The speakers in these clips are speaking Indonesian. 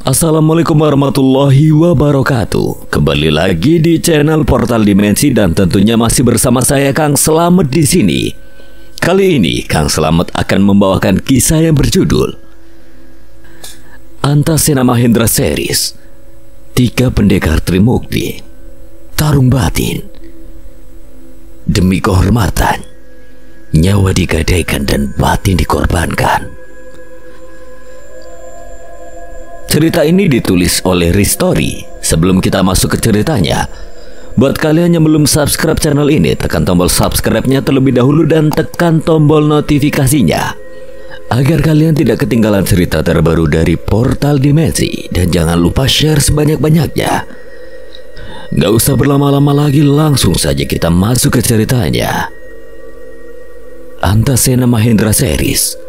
Assalamualaikum warahmatullahi wabarakatuh. Kembali lagi di channel Portal Dimensi dan tentunya masih bersama saya Kang Slamet di sini. Kali ini Kang Slamet akan membawakan kisah yang berjudul Antasena Mahendra Series 3 Pendekar Trimukti Tarung Batin. Demi kehormatan, nyawa digadaikan dan batin dikorbankan. Cerita ini ditulis oleh Ristori. Sebelum kita masuk ke ceritanya, buat kalian yang belum subscribe channel ini, tekan tombol subscribe-nya terlebih dahulu dan tekan tombol notifikasinya agar kalian tidak ketinggalan cerita terbaru dari Portal Dimensi. Dan jangan lupa share sebanyak-banyaknya. Gak usah berlama-lama lagi, langsung saja kita masuk ke ceritanya. Antasena Mahendra Series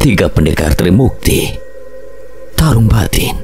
3 Pendekar Trimukti Tarung Batin.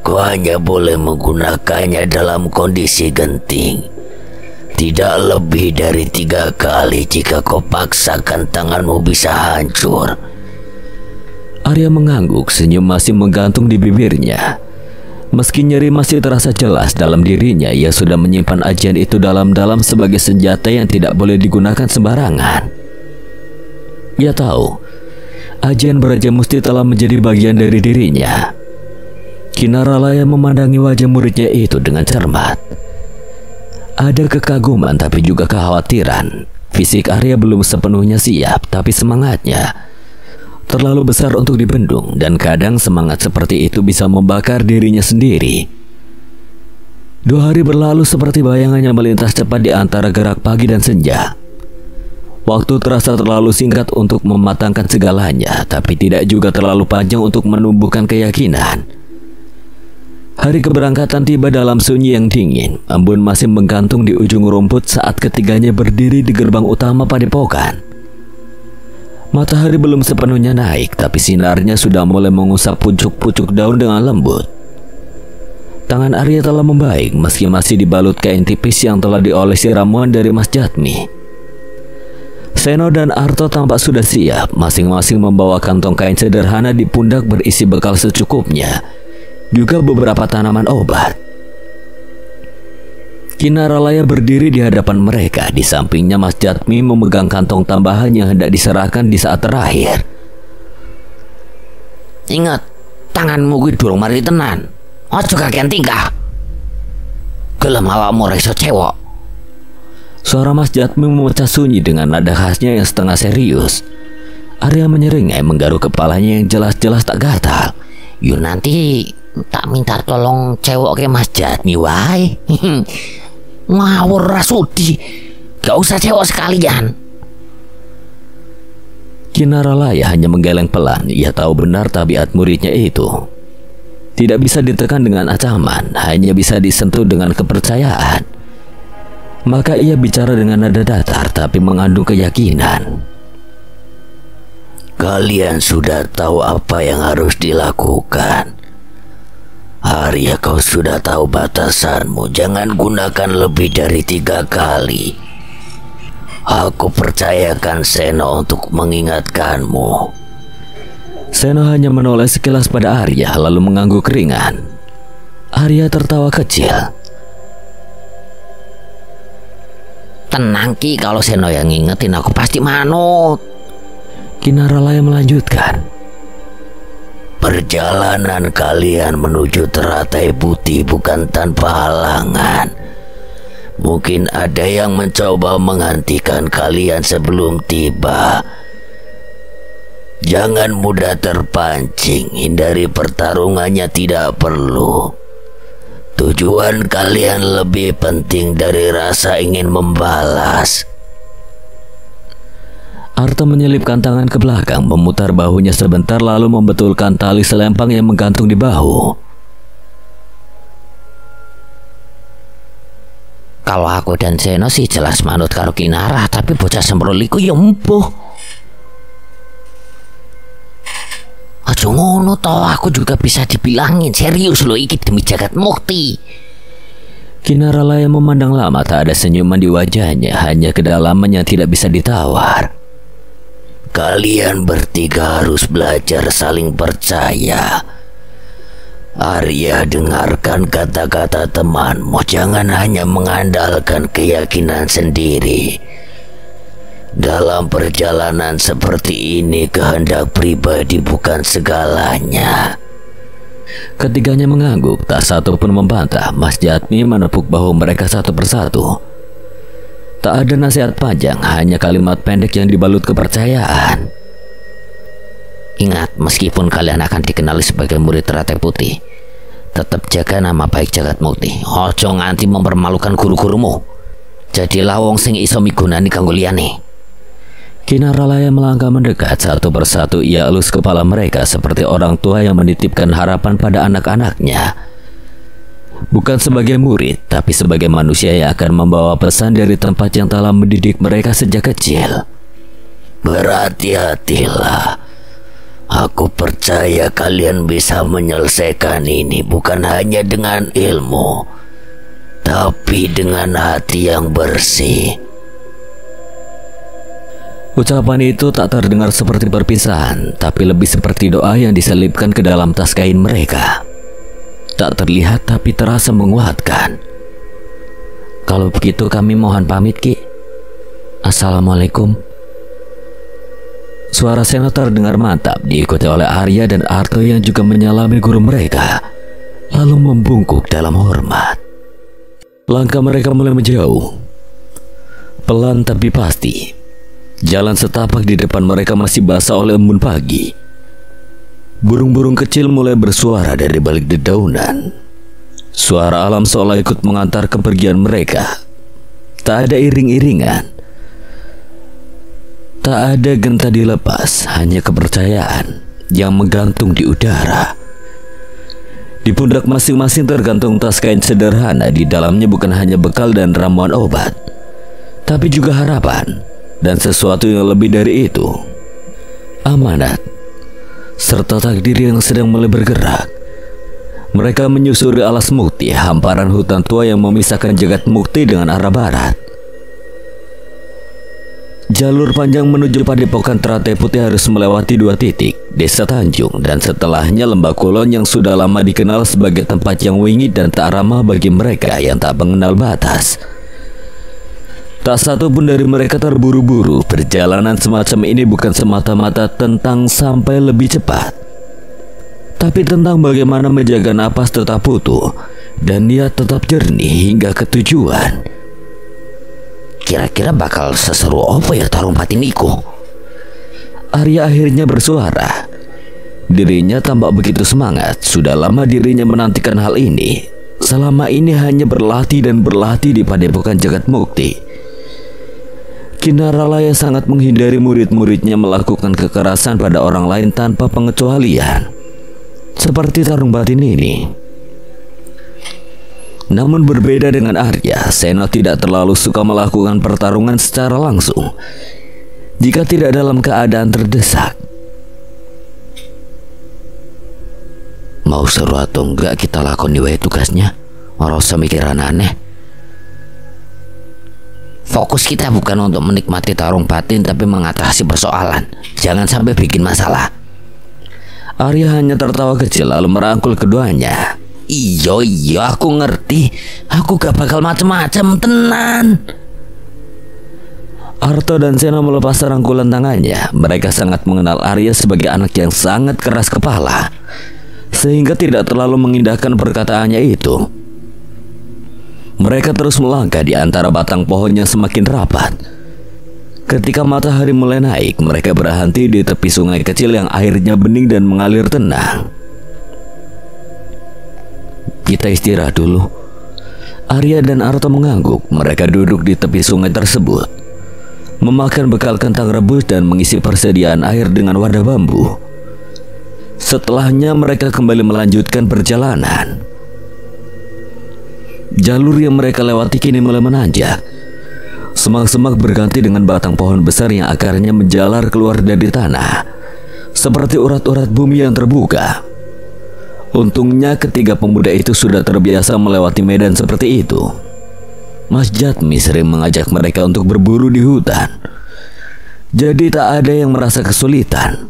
Kau hanya boleh menggunakannya dalam kondisi genting, tidak lebih dari 3 kali. Jika kau paksakan, tanganmu bisa hancur. Arya mengangguk, senyum masih menggantung di bibirnya. Meski nyeri masih terasa jelas dalam dirinya, ia sudah menyimpan ajian itu dalam-dalam sebagai senjata yang tidak boleh digunakan sembarangan. Ia tahu ajian Beraja Musti telah menjadi bagian dari dirinya. Kinaralaya memandangi wajah muridnya itu dengan cermat. Ada kekaguman tapi juga kekhawatiran. Fisik Arya belum sepenuhnya siap, tapi semangatnya terlalu besar untuk dibendung, dan kadang semangat seperti itu bisa membakar dirinya sendiri. 2 hari berlalu seperti bayangannya melintas cepat di antara gerak pagi dan senja. Waktu terasa terlalu singkat untuk mematangkan segalanya, tapi tidak juga terlalu panjang untuk menumbuhkan keyakinan. Hari keberangkatan tiba dalam sunyi yang dingin. Embun masih menggantung di ujung rumput saat ketiganya berdiri di gerbang utama padepokan. Matahari belum sepenuhnya naik, tapi sinarnya sudah mulai mengusap pucuk-pucuk daun dengan lembut. Tangan Arya telah membaik meski masih dibalut kain tipis yang telah diolesi ramuan dari Mas Jatmi. Seno dan Arto tampak sudah siap, masing-masing membawa kantong kain sederhana di pundak berisi bekal secukupnya, juga beberapa tanaman obat. Kinaralaya berdiri di hadapan mereka. Di sampingnya Mas Jatmi memegang kantong tambahan yang hendak diserahkan di saat terakhir. Ingat, tanganmu gue durung mari tenan. Ojo kakean tingkah. Gelem awakmu reso cewek. Suara Mas Jatmi memecah sunyi dengan nada khasnya yang setengah serius. Arya menyeringai menggaruk kepalanya yang jelas-jelas tak gatal. Yuk nanti tak minta tolong cewek ke Mas Jatmi wae. Ngawur rasudi, gak usah cewek sekalian. Kinaralaya hanya menggeleng pelan. Ia tahu benar tabiat muridnya itu tidak bisa ditekan dengan ancaman, hanya bisa disentuh dengan kepercayaan. Maka ia bicara dengan nada datar tapi mengandung keyakinan. Kalian sudah tahu apa yang harus dilakukan. Arya, kau sudah tahu batasanmu. Jangan gunakan lebih dari 3 kali. Aku percayakan Seno untuk mengingatkanmu. Seno hanya menoleh sekilas pada Arya lalu mengangguk ringan. Arya tertawa kecil. Tenang Ki, kalau Seno yang ngingetin aku pasti manut. Kinaralaya melanjutkan. Perjalanan kalian menuju teratai putih bukan tanpa halangan. Mungkin ada yang mencoba menghentikan kalian sebelum tiba. Jangan mudah terpancing, hindari pertarungannya tidak perlu. Tujuan kalian lebih penting dari rasa ingin membalas. Arto menyelipkan tangan ke belakang, memutar bahunya sebentar lalu membetulkan tali selempang yang menggantung di bahu. Kalau aku dan Seno sih jelas manut karo Kinara, tapi bocah semprol iku ya empuh. Aja ngono toh, aku juga bisa dibilangin serius lo iki demi jagat mukti. Kinaralaya memandang lama, tak ada senyuman di wajahnya, hanya kedalaman yang tidak bisa ditawar. Kalian bertiga harus belajar saling percaya. Arya, dengarkan kata-kata temanmu, jangan hanya mengandalkan keyakinan sendiri. Dalam perjalanan seperti ini, kehendak pribadi bukan segalanya. Ketiganya mengangguk, tak satu pun membantah. Mas Jatmi menepuk bahu mereka satu persatu. Tak ada nasihat panjang, hanya kalimat pendek yang dibalut kepercayaan. Ingat, meskipun kalian akan dikenali sebagai murid Teratai Putih, tetap jaga nama baik jagat mukti. Ojo nganti mempermalukan guru-gurumu. Jadilah wong sing iso migunani kanggo liyane. Kinaralaya melangkah mendekat, satu persatu ia elus kepala mereka seperti orang tua yang menitipkan harapan pada anak-anaknya. Bukan sebagai murid, tapi sebagai manusia yang akan membawa pesan dari tempat yang telah mendidik mereka sejak kecil. Berhati-hatilah. Aku percaya kalian bisa menyelesaikan ini bukan hanya dengan ilmu, tapi dengan hati yang bersih. Ucapan itu tak terdengar seperti perpisahan, tapi lebih seperti doa yang diselipkan ke dalam tas kain mereka. Tak terlihat tapi terasa menguatkan. Kalau begitu kami mohon pamit, Ki. Assalamualaikum. Suara Seno terdengar mantap, diikuti oleh Arya dan Arto yang juga menyalami guru mereka, lalu membungkuk dalam hormat. Langkah mereka mulai menjauh. Pelan tapi pasti. Jalan setapak di depan mereka masih basah oleh embun pagi. Burung-burung kecil mulai bersuara dari balik dedaunan. Suara alam seolah ikut mengantar kepergian mereka. Tak ada iring-iringan. Tak ada genta dilepas, hanya kepercayaan yang menggantung di udara. Di pundak masing-masing tergantung tas kain sederhana. Di dalamnya bukan hanya bekal dan ramuan obat, tapi juga harapan dan sesuatu yang lebih dari itu. Amanat, serta takdir yang sedang mulai bergerak. Mereka menyusuri alas mukti, hamparan hutan tua yang memisahkan jagat mukti dengan arah barat. Jalur panjang menuju padepokan Teratai Putih harus melewati dua titik, Desa Tanjung dan setelahnya Lembah Kulon yang sudah lama dikenal sebagai tempat yang wingit dan tak ramah bagi mereka yang tak mengenal batas. Tak satu pun dari mereka terburu-buru. Perjalanan semacam ini bukan semata-mata tentang sampai lebih cepat, tapi tentang bagaimana menjaga napas tetap utuh dan niat tetap jernih hingga ke tujuan. Kira-kira bakal seseru apa ya tarung batin iku? Arya akhirnya bersuara. Dirinya tampak begitu semangat. Sudah lama dirinya menantikan hal ini. Selama ini hanya berlatih dan berlatih di padepokan jagat mukti. Kinaralaya sangat menghindari murid-muridnya melakukan kekerasan pada orang lain tanpa pengecualian, seperti tarung batin ini. Namun berbeda dengan Arya, Seno tidak terlalu suka melakukan pertarungan secara langsung jika tidak dalam keadaan terdesak. Mau seru atau enggak kita lakoni wae tugasnya, ora usah mikiran aneh. Fokus kita bukan untuk menikmati tarung batin, tapi mengatasi persoalan. Jangan sampai bikin masalah. Arya hanya tertawa kecil lalu merangkul keduanya. Iya, aku ngerti. Aku gak bakal macem-macem, tenan. Arto dan Seno melepas rangkulan tangannya. Mereka sangat mengenal Arya sebagai anak yang sangat keras kepala, sehingga tidak terlalu mengindahkan perkataannya itu. Mereka terus melangkah di antara batang pohon yang semakin rapat. Ketika matahari mulai naik, mereka berhenti di tepi sungai kecil yang airnya bening dan mengalir tenang. Kita istirahat dulu. Arya dan Arto mengangguk. Mereka duduk di tepi sungai tersebut, memakan bekal kentang rebus dan mengisi persediaan air dengan wadah bambu. Setelahnya mereka kembali melanjutkan perjalanan. Jalur yang mereka lewati kini mulai menanjak. Semak-semak berganti dengan batang pohon besar yang akarnya menjalar keluar dari tanah, seperti urat-urat bumi yang terbuka. Untungnya ketiga pemuda itu sudah terbiasa melewati medan seperti itu. Mas Jatmi sering mengajak mereka untuk berburu di hutan, jadi tak ada yang merasa kesulitan.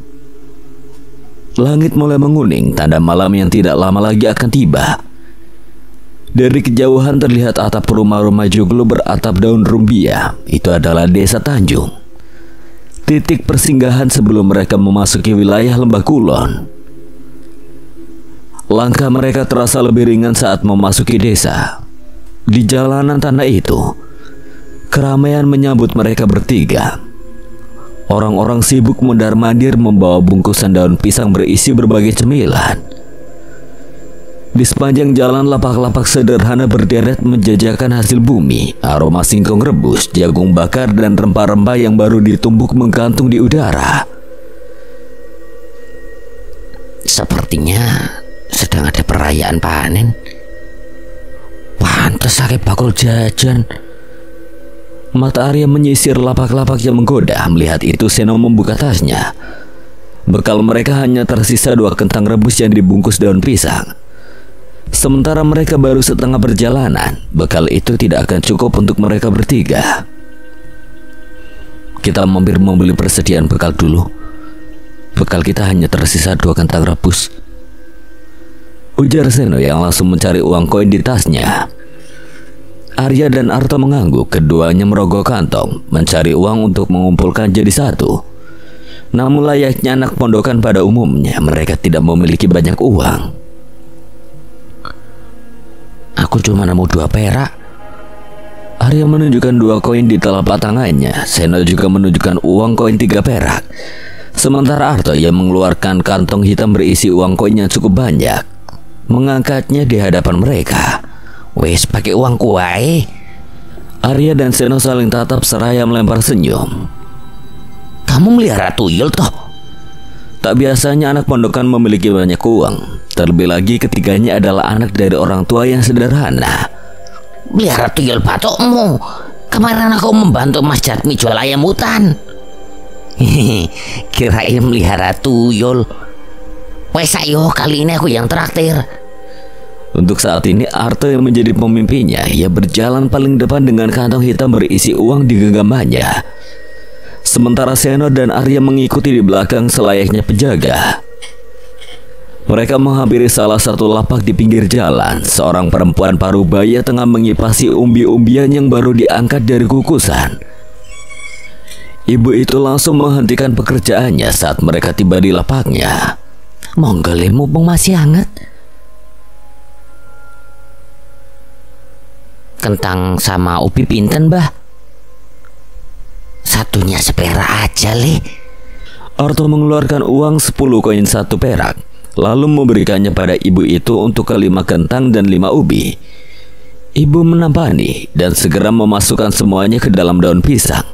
Langit mulai menguning, tanda malam yang tidak lama lagi akan tiba. Dari kejauhan terlihat atap rumah-rumah joglo beratap daun rumbia. Itu adalah desa Tanjung, titik persinggahan sebelum mereka memasuki wilayah Lembah Kulon. Langkah mereka terasa lebih ringan saat memasuki desa. Di jalanan tanah itu, keramaian menyambut mereka bertiga. Orang-orang sibuk mondar-mandir membawa bungkusan daun pisang berisi berbagai cemilan. Di sepanjang jalan lapak-lapak sederhana berderet menjajakan hasil bumi, aroma singkong rebus, jagung bakar, dan rempah-rempah yang baru ditumbuk menggantung di udara. Sepertinya sedang ada perayaan panen. Pantes akeh bakul jajan. Mata Arya menyisir lapak-lapak yang menggoda. Melihat itu, Seno membuka tasnya. Bekal mereka hanya tersisa 2 kentang rebus yang dibungkus daun pisang. Sementara mereka baru setengah perjalanan, bekal itu tidak akan cukup untuk mereka bertiga. Kita mampir membeli persediaan bekal dulu. Bekal kita hanya tersisa 2 kentang rebus, ujar Seno yang langsung mencari uang koin di tasnya. Arya dan Arto mengangguk. Keduanya merogoh kantong, mencari uang untuk mengumpulkan jadi satu. Namun layaknya anak pondokan pada umumnya, mereka tidak memiliki banyak uang. Aku cuma nemu 2 perak. Arya menunjukkan 2 koin di telapak tangannya. Seno juga menunjukkan uang koin 3 perak. Sementara Arto yang mengeluarkan kantong hitam berisi uang koin yang cukup banyak, mengangkatnya di hadapan mereka. Wes pakai uangku wae. Arya dan Seno saling tatap seraya melempar senyum. Kamu melihara tuyul toh? Tak biasanya anak pondokan memiliki banyak uang. Terlebih lagi ketiganya adalah anak dari orang tua yang sederhana. Melihara tuyul patokmu. Kemarin aku membantu Mas Jatmi jual ayam hutan. Kirain melihara tuyul. Wes ayo, kali ini aku yang traktir. Untuk saat ini Arto yang menjadi pemimpinnya. Ia berjalan paling depan dengan kantong hitam berisi uang di genggamannya. Sementara Seno dan Arya mengikuti di belakang selayaknya penjaga. Mereka menghampiri salah satu lapak di pinggir jalan. Seorang perempuan parubaya tengah mengipasi umbi-umbian yang baru diangkat dari kukusan. Ibu itu langsung menghentikan pekerjaannya saat mereka tiba di lapaknya. Monggo le, mumpung masih hangat. Kentang sama ubi pinten, Mbah? Satunya seperak aja, Le. Arto mengeluarkan uang 10 koin 1 perak, lalu memberikannya pada ibu itu untuk 5 kentang dan 5 ubi. Ibu menampani dan segera memasukkan semuanya ke dalam daun pisang,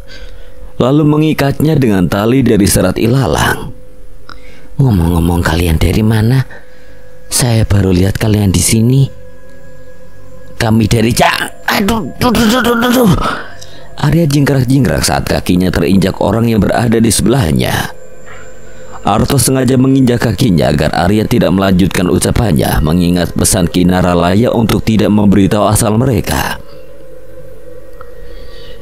lalu mengikatnya dengan tali dari serat ilalang. Ngomong-ngomong, kalian dari mana? Saya baru lihat kalian di sini. Kami dari Aduh. Arya jingkrak-jingkrak saat kakinya terinjak orang yang berada di sebelahnya. Arto sengaja menginjak kakinya agar Arya tidak melanjutkan ucapannya, mengingat pesan Kinaralaya untuk tidak memberitahu asal mereka.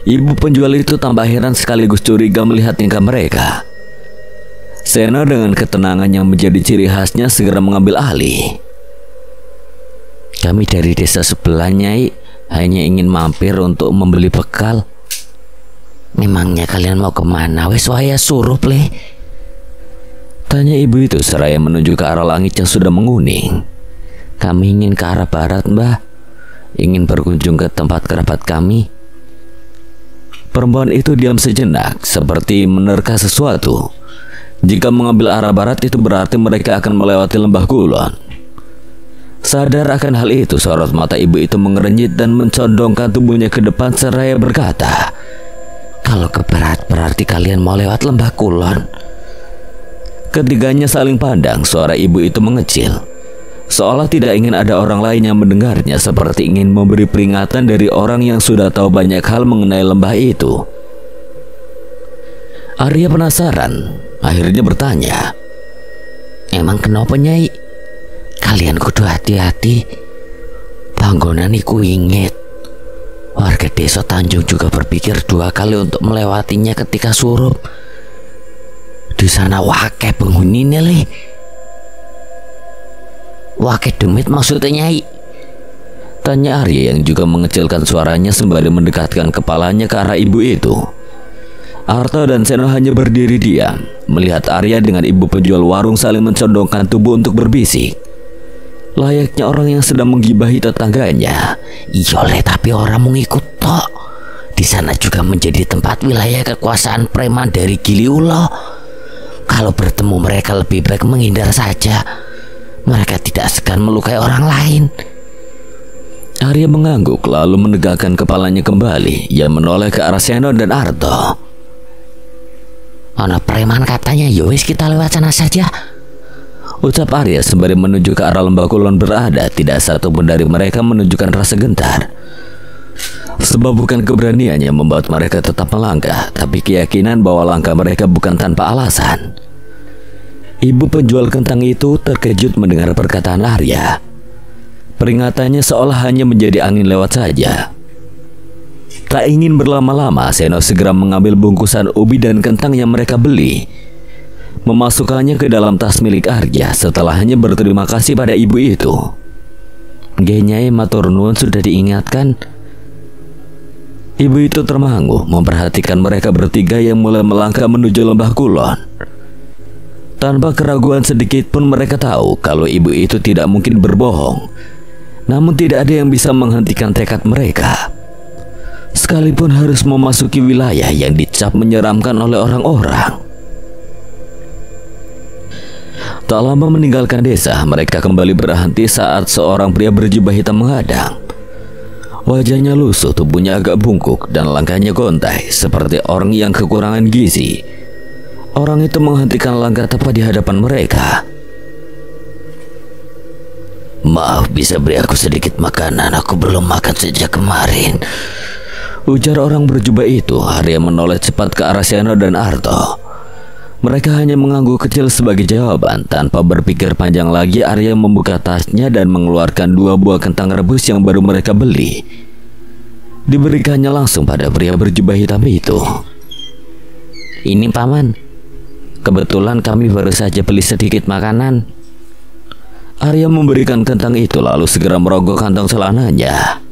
Ibu penjual itu tambah heran sekaligus curiga melihat tingkah mereka. Seno dengan ketenangan yang menjadi ciri khasnya segera mengambil alih. Kami dari desa sebelah, Nyai, hanya ingin mampir untuk membeli bekal. Memangnya kalian mau kemana? Wes waya suruh, Le. Tanya ibu itu seraya menunjuk ke arah langit yang sudah menguning. Kami ingin ke arah barat, Mbah. Ingin berkunjung ke tempat kerabat kami. Perempuan itu diam sejenak, seperti menerka sesuatu. Jika mengambil arah barat itu berarti mereka akan melewati Lembah Kulon. Sadar akan hal itu, sorot mata ibu itu mengerenyit dan mencondongkan tubuhnya ke depan seraya berkata, kalau ke barat berarti kalian mau lewat Lembah Kulon. Ketiganya saling pandang. Suara ibu itu mengecil. seolah tidak ingin ada orang lain yang mendengarnya, seperti ingin memberi peringatan dari orang yang sudah tahu banyak hal mengenai lembah itu. Arya penasaran, akhirnya bertanya, "Emang kenapa, Nyai? Kalian kudu hati-hati. Panggonan iku ingit. Warga desa Tanjung juga berpikir 2 kali untuk melewatinya ketika surup. Di sana wake penghunine le. Wake demit maksudnya, Nyai?" tanya Arya yang juga mengecilkan suaranya sembari mendekatkan kepalanya ke arah ibu itu. Arto dan Seno hanya berdiri diam, melihat Arya dengan ibu penjual warung saling mencondongkan tubuh untuk berbisik, layaknya orang yang sedang menggibahi tetangganya. "Iya le, tapi orang mau ngikut tok. Di sana juga menjadi tempat wilayah kekuasaan preman dari Gili Ulo. Kalau bertemu mereka lebih baik menghindar saja. Mereka tidak segan melukai orang lain." Arya mengangguk lalu menegakkan kepalanya kembali. Ia menoleh ke arah Seno dan Arto. "Ana preman katanya, yowis kita lewat sana saja," ucap Arya sembari menuju ke arah lembah kulon berada. Tidak satu pun dari mereka menunjukkan rasa gentar, sebab bukan keberaniannya membuat mereka tetap melangkah, tapi keyakinan bahwa langkah mereka bukan tanpa alasan. Ibu penjual kentang itu terkejut mendengar perkataan Arya. Peringatannya seolah hanya menjadi angin lewat saja. Tak ingin berlama-lama, Seno segera mengambil bungkusan ubi dan kentang yang mereka beli, memasukkannya ke dalam tas milik Arya setelah hanya berterima kasih pada ibu itu. "Nyai matur nuwun, sudah diingatkan." Ibu itu termangu memperhatikan mereka bertiga yang mulai melangkah menuju lembah kulon. Tanpa keraguan sedikit pun mereka tahu kalau ibu itu tidak mungkin berbohong. Namun tidak ada yang bisa menghentikan tekad mereka, sekalipun harus memasuki wilayah yang dicap menyeramkan oleh orang-orang. Tak lama meninggalkan desa, mereka kembali berhenti saat seorang pria berjubah hitam menghadang. Wajahnya lusuh, tubuhnya agak bungkuk, dan langkahnya gontai seperti orang yang kekurangan gizi. Orang itu menghentikan langkah tepat di hadapan mereka. "Maaf, bisa beri aku sedikit makanan? Aku belum makan sejak kemarin," ujar orang berjubah itu. Arya menoleh cepat ke arah Seno dan Arto. Mereka hanya mengangguk kecil sebagai jawaban. Tanpa berpikir panjang lagi, Arya membuka tasnya dan mengeluarkan 2 buah kentang rebus yang baru mereka beli. Diberikannya langsung pada pria berjubah hitam itu. "Ini paman, kebetulan kami baru saja beli sedikit makanan." Arya memberikan kentang itu lalu segera merogoh kantong celananya.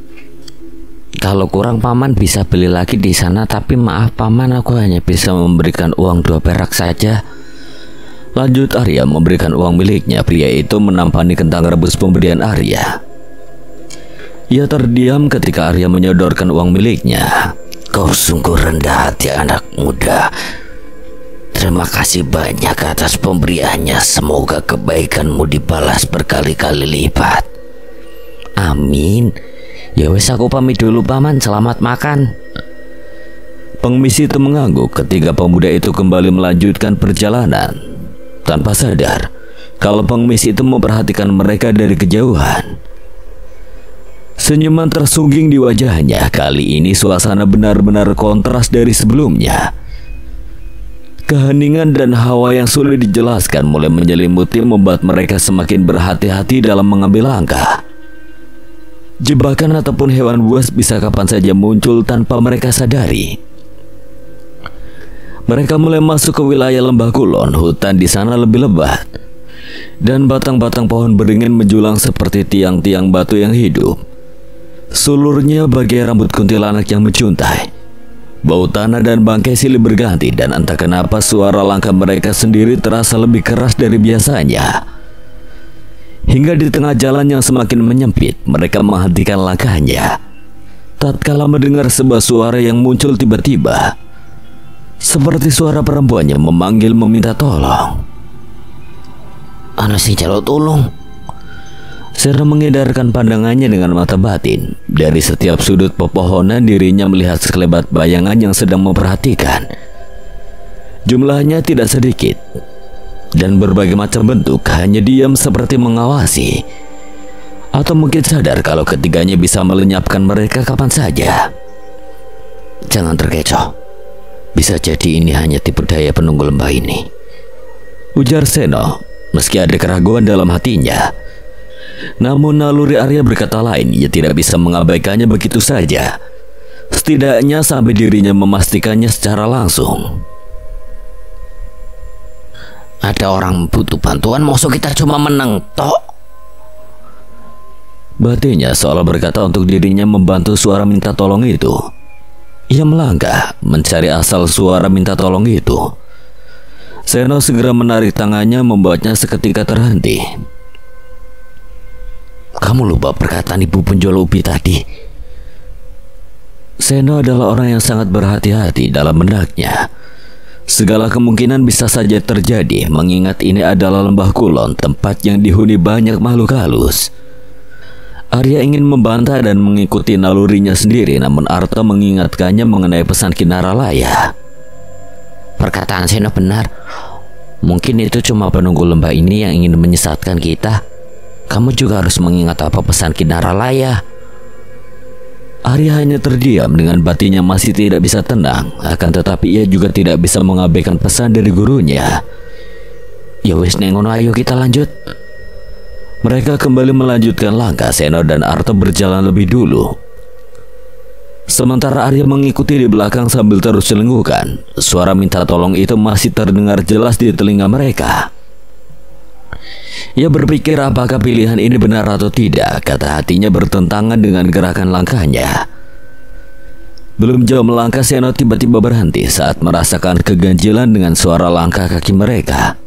"Kalau kurang paman bisa beli lagi di sana, tapi maaf paman, aku hanya bisa memberikan uang 2 perak saja," lanjut Arya memberikan uang miliknya. Pria itu menampani kentang rebus pemberian Arya. Ia terdiam ketika Arya menyodorkan uang miliknya. "Kau sungguh rendah hati anak muda. Terima kasih banyak atas pemberiannya. Semoga kebaikanmu dibalas berkali-kali lipat." "Amin. Ya wes, aku pamit dulu paman, selamat makan." Pengemis itu mengangguk ketika pemuda itu kembali melanjutkan perjalanan, tanpa sadar kalau pengemis itu memperhatikan mereka dari kejauhan. Senyuman tersungging di wajahnya. Kali ini suasana benar-benar kontras dari sebelumnya. Keheningan dan hawa yang sulit dijelaskan mulai menyelimuti, membuat mereka semakin berhati-hati dalam mengambil langkah. Jebakan ataupun hewan buas bisa kapan saja muncul tanpa mereka sadari. Mereka mulai masuk ke wilayah lembah kulon. Hutan di sana lebih lebat, dan batang-batang pohon beringin menjulang seperti tiang-tiang batu yang hidup. Sulurnya bagai rambut kuntilanak yang mencuntai. Bau tanah dan bangkai silih berganti, dan entah kenapa suara langkah mereka sendiri terasa lebih keras dari biasanya. Hingga di tengah jalan yang semakin menyempit, mereka menghentikan langkahnya tatkala mendengar sebuah suara yang muncul tiba-tiba, seperti suara perempuan yang memanggil meminta tolong. "Ana sing jaluk tulung." Seno mengedarkan pandangannya dengan mata batin. Dari setiap sudut pepohonan dirinya melihat sekelebat bayangan yang sedang memperhatikan. Jumlahnya tidak sedikit. dan berbagai macam bentuk hanya diam seperti mengawasi. Atau mungkin sadar kalau ketiganya bisa melenyapkan mereka kapan saja. Jangan terkecoh. Bisa jadi ini hanya tipu daya penunggu lembah ini, ujar Seno, meski ada keraguan dalam hatinya. Namun naluri Arya berkata lain, ia tidak bisa mengabaikannya begitu saja. Setidaknya sampai dirinya memastikannya secara langsung. Ada orang butuh bantuan, maksud kita cuma menang tok. Batinnya seolah berkata untuk dirinya membantu suara minta tolong itu. Ia melangkah mencari asal suara minta tolong itu. Seno segera menarik tangannya, membuatnya seketika terhenti. Kamu lupa perkataan ibu penjual ubi tadi. Seno adalah orang yang sangat berhati-hati dalam benaknya. Segala kemungkinan bisa saja terjadi, mengingat ini adalah lembah kulon, tempat yang dihuni banyak makhluk halus. Arya ingin membantah dan mengikuti nalurinya sendiri, namun Arto mengingatkannya mengenai pesan Kinaralaya. Perkataan Seno benar. Mungkin itu cuma penunggu lembah ini yang ingin menyesatkan kita. Kamu juga harus mengingat apa pesan Kinaralaya. Arya hanya terdiam dengan batinnya masih tidak bisa tenang. Akan tetapi ia juga tidak bisa mengabaikan pesan dari gurunya. Ya wis nengono, ayo kita lanjut. Mereka kembali melanjutkan langkah. Seno dan Arto berjalan lebih dulu, sementara Arya mengikuti di belakang sambil terus celenggukan. Suara minta tolong itu masih terdengar jelas di telinga mereka. Ia berpikir apakah pilihan ini benar atau tidak. Kata hatinya bertentangan dengan gerakan langkahnya. Belum jauh melangkah, Seno tiba-tiba berhenti saat merasakan keganjilan dengan suara langkah kaki mereka.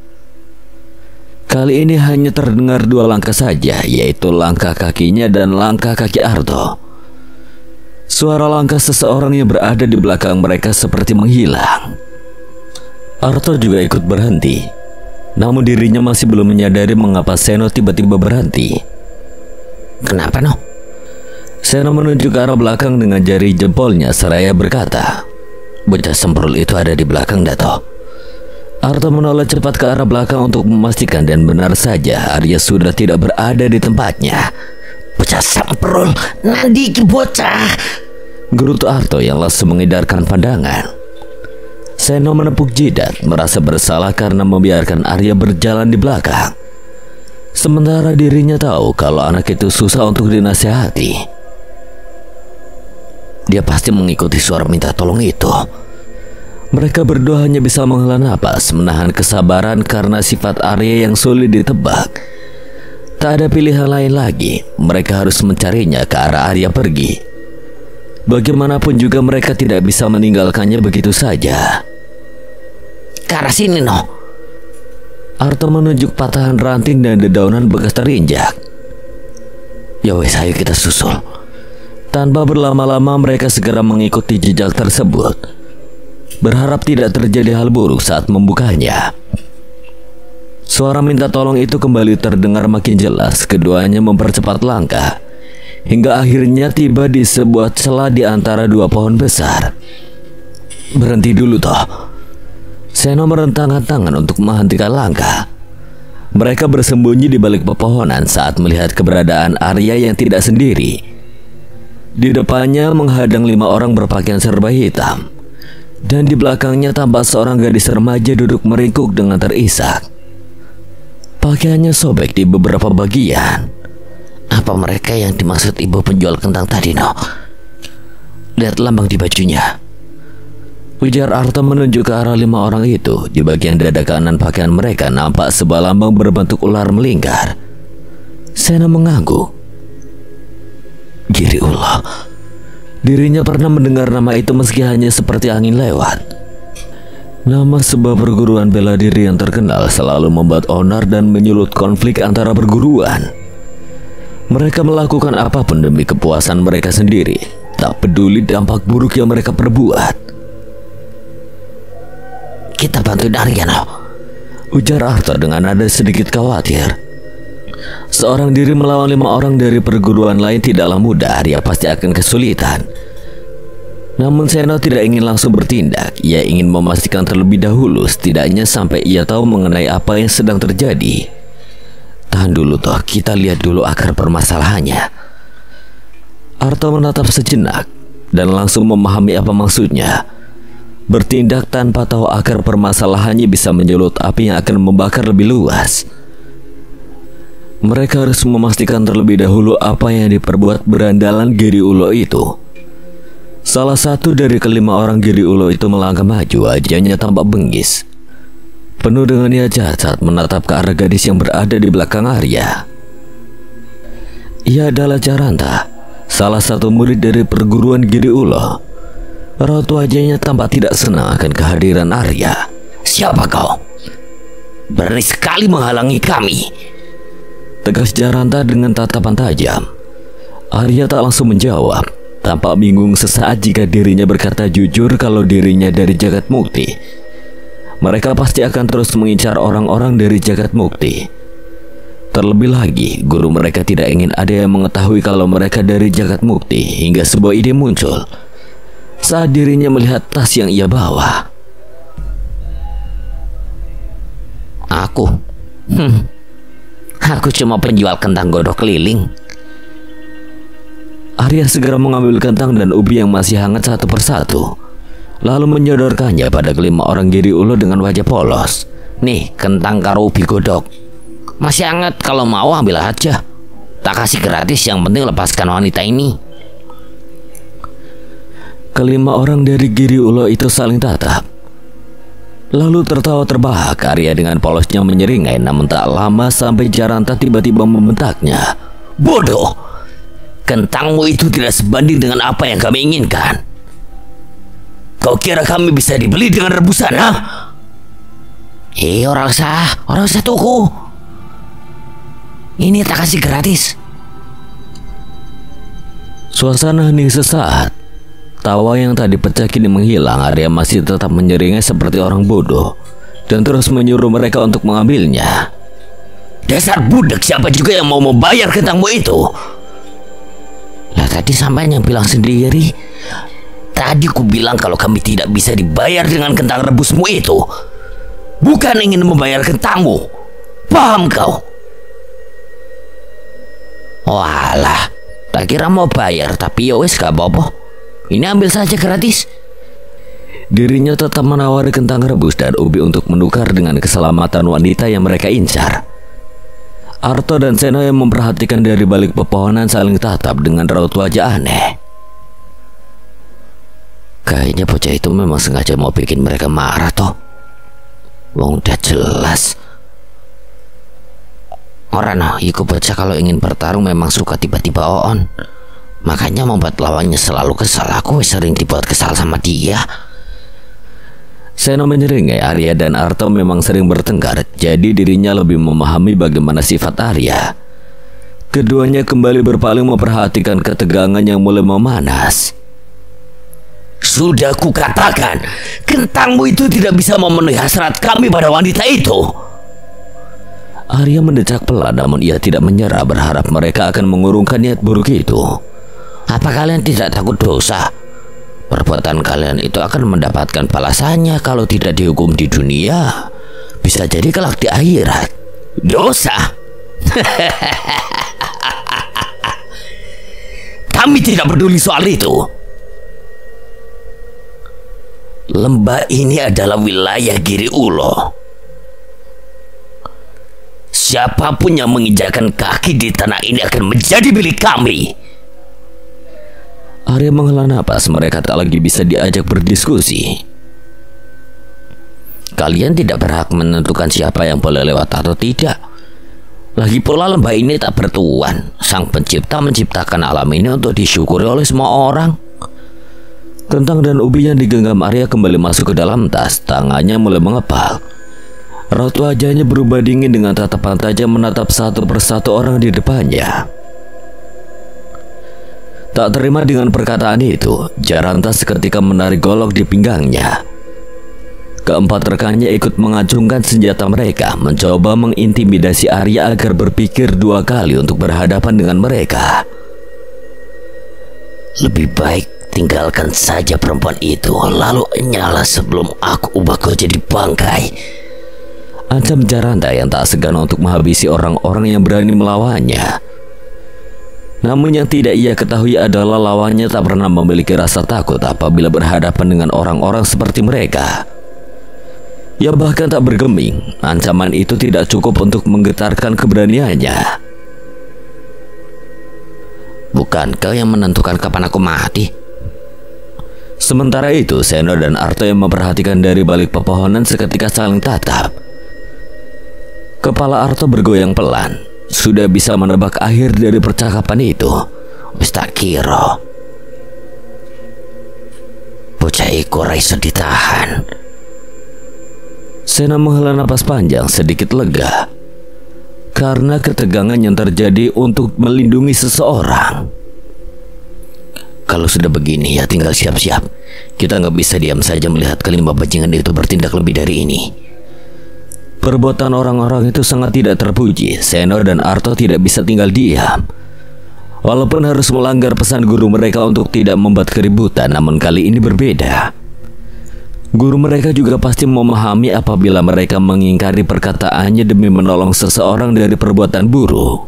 Kali ini hanya terdengar dua langkah saja, yaitu langkah kakinya dan langkah kaki Arto. Suara langkah seseorang yang berada di belakang mereka seperti menghilang. Arto juga ikut berhenti, namun dirinya masih belum menyadari mengapa Seno tiba-tiba berhenti. Kenapa no? Seno menunjuk ke arah belakang dengan jari jempolnya seraya berkata, bocah semprul itu ada di belakang Dato. Arto menoleh cepat ke arah belakang untuk memastikan, dan benar saja Arya sudah tidak berada di tempatnya. Bocah semprul, nanti ki bocah, gerutu Arto yang langsung mengedarkan pandangan. Seno menepuk jidat, merasa bersalah karena membiarkan Arya berjalan di belakang. Sementara dirinya tahu kalau anak itu susah untuk dinasihati. Dia pasti mengikuti suara minta tolong itu. Mereka berdua hanya bisa menghela napas, menahan kesabaran karena sifat Arya yang sulit ditebak. Tak ada pilihan lain lagi, mereka harus mencarinya ke arah Arya pergi. Bagaimanapun juga mereka tidak bisa meninggalkannya begitu saja. Ke arah sini no. Arto menunjuk patahan ranting dan dedaunan bekas terinjak. Ya wes, ayo kita susul. Tanpa berlama-lama mereka segera mengikuti jejak tersebut, berharap tidak terjadi hal buruk saat membukanya. Suara minta tolong itu kembali terdengar makin jelas. Keduanya mempercepat langkah hingga akhirnya tiba di sebuah celah di antara dua pohon besar. Berhenti dulu toh. Seno merentangkan tangan untuk menghentikan langkah. Mereka bersembunyi di balik pepohonan saat melihat keberadaan Arya yang tidak sendiri. Di depannya menghadang 5 orang berpakaian serba hitam, dan di belakangnya tampak seorang gadis remaja duduk meringkuk dengan terisak. Pakaiannya sobek di beberapa bagian. Apa mereka yang dimaksud ibu penjual kentang tadi no? Lihat lambang di bajunya, ujar Arto menunjuk ke arah 5 orang itu. Di bagian dada kanan pakaian mereka nampak sebuah lambang berbentuk ular melingkar. Seno mengangguk. Giriullah. Dirinya pernah mendengar nama itu meski hanya seperti angin lewat. Nama sebuah perguruan bela diri yang terkenal selalu membuat onar dan menyulut konflik antara perguruan. Mereka melakukan apapun demi kepuasan mereka sendiri, tak peduli dampak buruk yang mereka perbuat. Kita bantu Arya no, ujar Arto dengan nada sedikit khawatir. Seorang diri melawan 5 orang dari perguruan lain tidaklah mudah. Arya pasti akan kesulitan. Namun Seno tidak ingin langsung bertindak. Ia ingin memastikan terlebih dahulu, setidaknya sampai ia tahu mengenai apa yang sedang terjadi. Tahan dulu toh, kita lihat dulu akar permasalahannya. Arto menatap sejenak dan langsung memahami apa maksudnya. Bertindak tanpa tahu akar permasalahannya bisa menjelut api yang akan membakar lebih luas. Mereka harus memastikan terlebih dahulu apa yang diperbuat berandalan Giri Ulo itu. Salah satu dari kelima orang Giri Ulo itu melangkah maju, wajahnya tampak bengis, penuh dengan niat jahat saat menatap ke arah gadis yang berada di belakang Arya. Ia adalah Jaranta, salah satu murid dari perguruan Giri Ulo. Raut wajahnya tampak tidak senang akan kehadiran Arya. Siapa kau? Berani sekali menghalangi kami, tegas Jaranta dengan tatapan tajam. Arya tak langsung menjawab, tampak bingung sesaat jika dirinya berkata jujur kalau dirinya dari Jagat Mukti. Mereka pasti akan terus mengincar orang-orang dari Jagat Mukti. Terlebih lagi, guru mereka tidak ingin ada yang mengetahui kalau mereka dari Jagat Mukti, hingga sebuah ide muncul saat dirinya melihat tas yang ia bawa. Aku cuma penjual kentang godok keliling. Arya segera mengambil kentang dan ubi yang masih hangat satu persatu, lalu menyodorkannya pada kelima orang Giri Ulo dengan wajah polos. Nih, kentang karo ubi godok. Masih hangat, kalau mau ambil aja. Tak kasih gratis, yang penting lepaskan wanita ini. Kelima orang dari Giri Ulo itu saling tatap, lalu tertawa terbahak. Arya dengan polosnya menyeringai, namun tak lama sampai Jaranta tiba-tiba membentaknya. Bodoh! Kentangmu itu tidak sebanding dengan apa yang kami inginkan. Kau kira kami bisa dibeli dengan rebusan, ha? Orang usah tuku. Ini tak kasih gratis. Suasana hening sesaat. Tawa yang tadi pecah kini menghilang. Arya masih tetap menyeringai seperti orang bodoh dan terus menyuruh mereka untuk mengambilnya. Dasar budak, siapa juga yang mau membayar kentangmu itu? Lah tadi sampai yang bilang sendiri. Tadi ku bilang kalau kami tidak bisa dibayar dengan kentang rebusmu itu. Bukan ingin membayar kentangmu. Paham kau? Walah, tak kira mau bayar, tapi ya wes gak apa-apa. Ini ambil saja gratis. Dirinya tetap menawari kentang rebus dan ubi untuk menukar dengan keselamatan wanita yang mereka incar. Arto dan Seno yang memperhatikan dari balik pepohonan saling tatap dengan raut wajah aneh. Kayaknya bocah itu memang sengaja mau bikin mereka marah toh. Wong udah jelas. Orang iku bocah kalau ingin bertarung memang suka tiba-tiba on. Makanya membuat lawannya selalu kesal. Aku sering dibuat kesal sama dia. Seno menyeringai. Arya dan Arto memang sering bertengkar, jadi dirinya lebih memahami bagaimana sifat Arya. Keduanya kembali berpaling memperhatikan ketegangan yang mulai memanas. Sudah kukatakan, kentangmu itu tidak bisa memenuhi hasrat kami pada wanita itu. Arya mendecak pelan, namun ia tidak menyerah, berharap mereka akan mengurungkan niat buruk itu. Apa kalian tidak takut dosa? Perbuatan kalian itu akan mendapatkan balasannya. Kalau tidak dihukum di dunia, bisa jadi kelak di akhirat. Dosa? Kami tidak peduli soal itu. Lembah ini adalah wilayah Giri Ulo. Siapapun yang menginjakkan kaki di tanah ini akan menjadi milik kami. Arya menghela napas. Mereka tak lagi bisa diajak berdiskusi. Kalian tidak berhak menentukan siapa yang boleh lewat atau tidak. Lagi pula lembah ini tak bertuan. Sang pencipta menciptakan alam ini untuk disyukuri oleh semua orang. Kentang dan ubi yang digenggam Arya kembali masuk ke dalam tas. Tangannya mulai mengepal. Raut wajahnya berubah dingin dengan tatapan tajam menatap satu persatu orang di depannya. Tak terima dengan perkataan itu, Jaranta seketika menarik golok di pinggangnya. Keempat rekannya ikut mengacungkan senjata mereka, mencoba mengintimidasi Arya agar berpikir dua kali untuk berhadapan dengan mereka. Lebih baik tinggalkan saja perempuan itu, lalu nyala sebelum aku ubah kau jadi bangkai. Ancam Jaranta yang tak segan untuk menghabisi orang-orang yang berani melawannya. Namun yang tidak ia ketahui adalah lawannya tak pernah memiliki rasa takut apabila berhadapan dengan orang-orang seperti mereka. Ia bahkan tak bergeming. Ancaman itu tidak cukup untuk menggetarkan keberaniannya. Bukan kau yang menentukan kapan aku mati? Sementara itu, Seno dan Arto yang memperhatikan dari balik pepohonan seketika saling tatap. Kepala Arto bergoyang pelan. Sudah bisa menebak akhir dari percakapan itu. Wis tak kira bocah iku ora iso ditahan. Seno menghela napas panjang sedikit lega karena ketegangan yang terjadi untuk melindungi seseorang. Kalau sudah begini ya tinggal siap-siap. Kita nggak bisa diam saja melihat kelima bajingan itu bertindak lebih dari ini. Perbuatan orang-orang itu sangat tidak terpuji. Seno dan Arto tidak bisa tinggal diam. Walaupun harus melanggar pesan guru mereka untuk tidak membuat keributan, namun kali ini berbeda. Guru mereka juga pasti memahami apabila mereka mengingkari perkataannya demi menolong seseorang dari perbuatan buruk.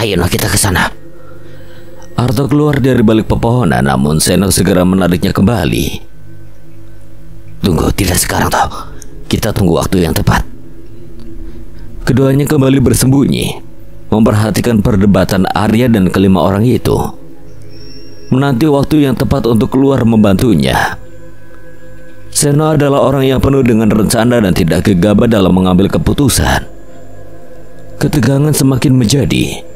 Ayo kita ke sana. Arto keluar dari balik pepohonan, namun Seno segera menariknya kembali. Tunggu, tidak sekarang toh. Kita tunggu waktu yang tepat. Keduanya kembali bersembunyi, memperhatikan perdebatan Arya dan kelima orang itu. Menanti waktu yang tepat untuk keluar membantunya. Seno adalah orang yang penuh dengan rencana dan tidak gegabah dalam mengambil keputusan. Ketegangan semakin menjadi.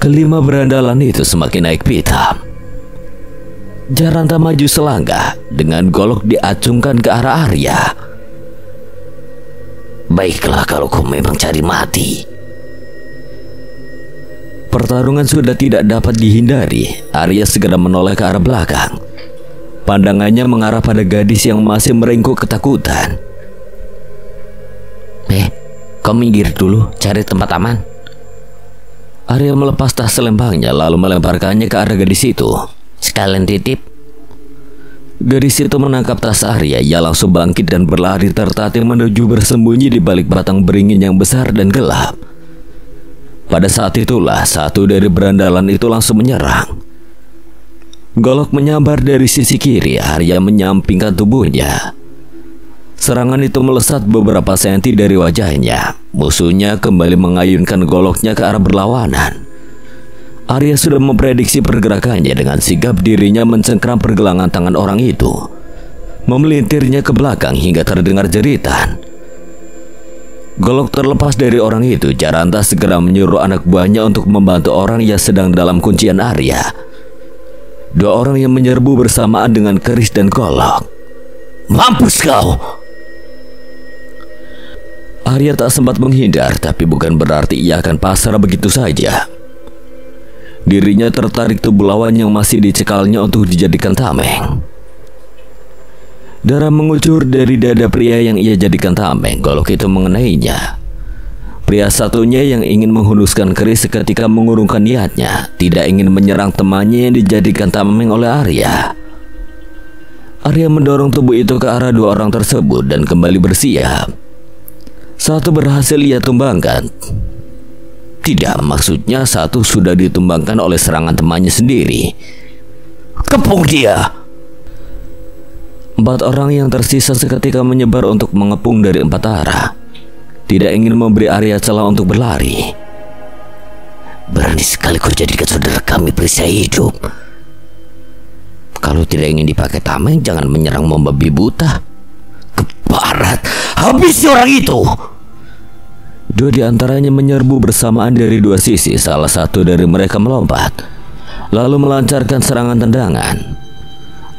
Kelima berandalan itu semakin naik pitam. Jaranta maju selangkah dengan golok diacungkan ke arah Arya. Baiklah kalau kau memang cari mati. Pertarungan sudah tidak dapat dihindari. Arya segera menoleh ke arah belakang. Pandangannya mengarah pada gadis yang masih merengkuh ketakutan. Kau minggir dulu, cari tempat aman. Arya melepas tas selempangnya lalu melemparkannya ke arah gadis itu. Sekalian titip. Gadis itu menangkap tas Arya. Ia langsung bangkit dan berlari tertatih menuju bersembunyi di balik batang beringin yang besar dan gelap. Pada saat itulah satu dari berandalan itu langsung menyerang. Golok menyambar dari sisi kiri. Arya menyampingkan tubuhnya. Serangan itu melesat beberapa senti dari wajahnya. Musuhnya kembali mengayunkan goloknya ke arah berlawanan. Arya sudah memprediksi pergerakannya. Dengan sigap dirinya mencengkram pergelangan tangan orang itu, memelintirnya ke belakang hingga terdengar jeritan. Golok terlepas dari orang itu. Jaranta segera menyuruh anak buahnya untuk membantu orang yang sedang dalam kuncian Arya. Dua orang yang menyerbu bersamaan dengan keris dan golok. Mampus kau! Arya tak sempat menghindar, tapi bukan berarti ia akan pasrah begitu saja. Dirinya tertarik tubuh lawan yang masih dicekalnya untuk dijadikan tameng. Darah mengucur dari dada pria yang ia jadikan tameng. Golok itu mengenainya. Pria satunya yang ingin menghunuskan keris seketika mengurungkan niatnya, tidak ingin menyerang temannya yang dijadikan tameng oleh Arya. Arya mendorong tubuh itu ke arah dua orang tersebut dan kembali bersiap. Satu berhasil ia tumbangkan. Tidak, maksudnya satu sudah ditumbangkan oleh serangan temannya sendiri. Kepung dia! 4 orang yang tersisa seketika menyebar untuk mengepung dari 4 arah. Tidak ingin memberi Arya celah untuk berlari. Berani sekali kau jadikan saudara kami perisai hidup. Kalau tidak ingin dipakai tameng, jangan menyerang membabi buta. Keparat, habisi orang itu! Dua di antaranya menyerbu bersamaan dari dua sisi. Salah satu dari mereka melompat, lalu melancarkan serangan tendangan.